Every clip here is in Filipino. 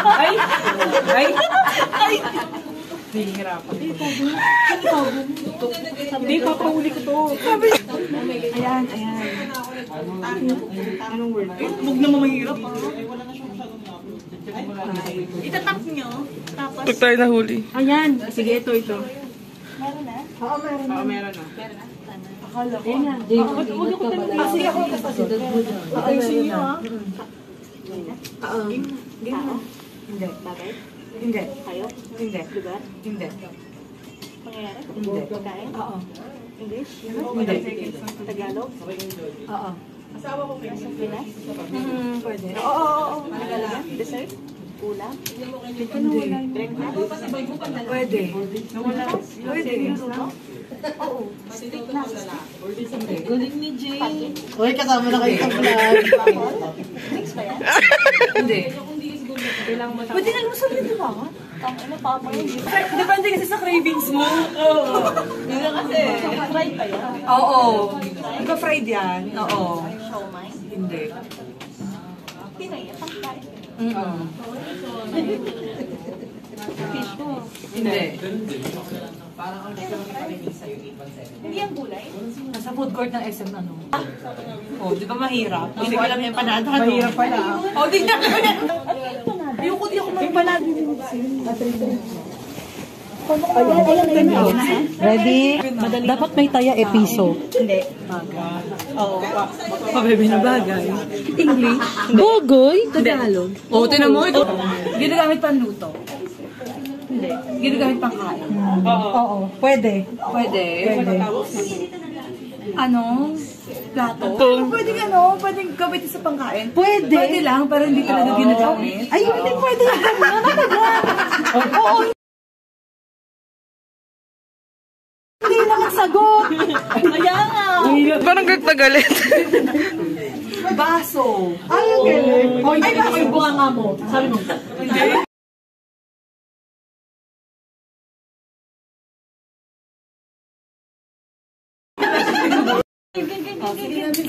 Ay! Ay! Ay! Hihirapan. Hindi, papahuli ko to. Ayan, ayan. Anong word? Huwag na mamahirap. Itatap nyo. Tapos... Pag tayo nahuli. Ayan. Sige, ito. Meron na? Oo, meron na. Oo, meron na. Akala ko. Huwag ako talaga. Sige ako. Ayusin nyo, ha? Hindi. Bagay? Hindi. Kayo? Hindi. Lugar? Hindi. Pangyayari? Hindi. Pagkain? Oo. English? Hindi. Tagalog? Oo. Asawa ko Pinas? Pwede. Oo. Dessert? Ulam? Hindi. Breakfast? Pwede. Pwede. Oo. Galing ni Jane. Uy, kasama na kayo sa vlog. Mix ba yan? Hindi. Pwede na lumusod dito ba? Ano pa pa yun? Depende kasi sa cravings mo. Oo. Yun lang kasi. Fried pa yan? Oo. Iba-fried yan. Oo. Siomai? Hindi. Pinay yan? Pangkain? Fish po? Hindi. Hindi ang gulay? Nasa food court ng SM ano. Oh, di ba mahirap? Hindi ko alam yung panada. Mahirap pala. Oh, di na. Ayoko di ako may panada. Ready? Dapat may taya piso. Hindi. Oo. Pabebe na bagay. English? Bagay? Tagalog? Oo, tinan mo ito. Ginagamit pang luto. Hindi. Ginagamit pang kain. Oo. Pwede. Pwede. Ano? Plato? Pwede pwedeng gamitin sa pangkain? Pwede. Pwede lang, pero hindi talaga ginagamit. Ay, hindi pwede. Oo. Hindi naman sagot. Kaya nga. Parang gagpagalit. Baso. Ay, ang galing. Ay, baka yung bunga nga mo. Sabi mo. Hindi.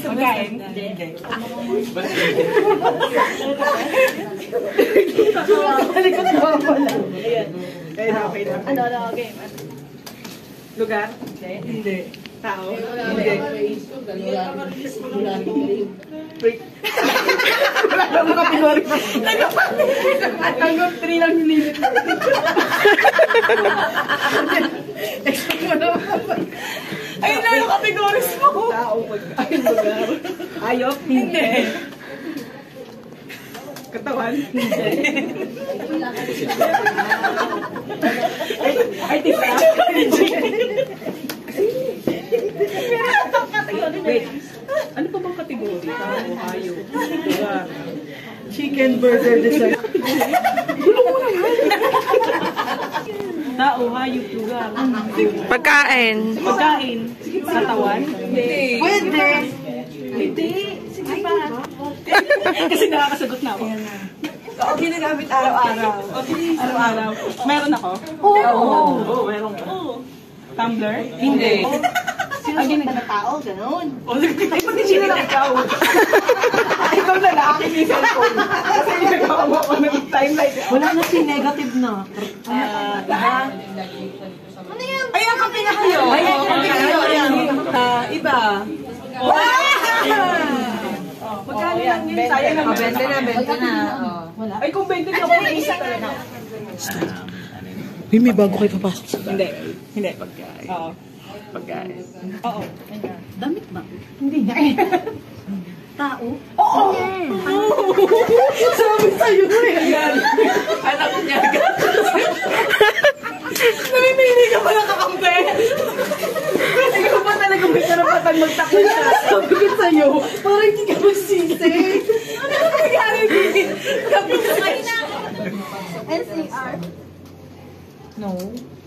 Pagkain? Okay na. Ano, game. Lugar? Hindi. Tao? Hindi. Wala na mga kategori. Hanggang 3 lang nilimit. Expect mo naman. Ayun na yung categories mo. Tao, pagkain, lugar. Ayok? Hindi. Katawan? Hindi. Ay, tisa? Wait. Ano pa bang kategory? Tao, hayop, lugar. Chicken burger dessert. Tao, hayop, lugar. Pagkain. Pagkain. Katawan? Hindi. Pwede. Hindi. Sige pa. Kasi nakakasagot na ako. Oo, ginagamit araw-araw. Araw-araw. Meron ako? Oo, meron ko. Tumbler? Hindi. Sino ba na tao? Ganun. Ay, pati sila lang ikaw. Ikaw na lang, akin yung cellphone. Kasi yung nagawa ko ng timeline. Wala na si negative na. Ano yan? Ay, ang kape na kayo. Ay, ang kape na kayo. Iba. Magkano lang yun? Sayang naman. 20 na. Ay, kung 20 na ako naisip talaga. Uy, may bago kayo papasok sa Hindi. Hindi. Pagkain. Oo. Pagkain. Oo. damit ba? Hindi nga. Tao? Oo! Sabi sa'yo eh. Anak niya. Namimili ka pa ng kakampi. Ikaw pa talaga may karapatan magtakot ka. Sabi ko sa'yo, parang hindi ka magsisi. Ano ba nangyari, Bibi? NCR? No.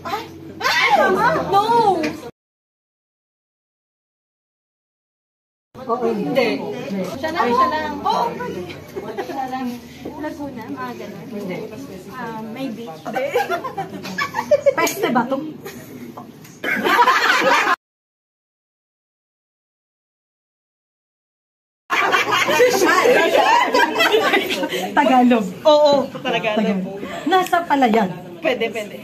Ay! No! Oo, hindi. Siya lang. Oo, siya lang. Laguna, mga ganun. Hindi. May beach. Peste ba ito? Tagalog. Oo, talaga. Nasa palayan. Pwede, pwede.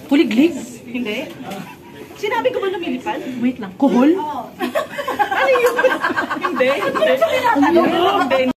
Puliglig. Hindi? Sinabi ko ba lumilipad? Wait lang. Kuhol? Ano yun? Hindi. Hindi.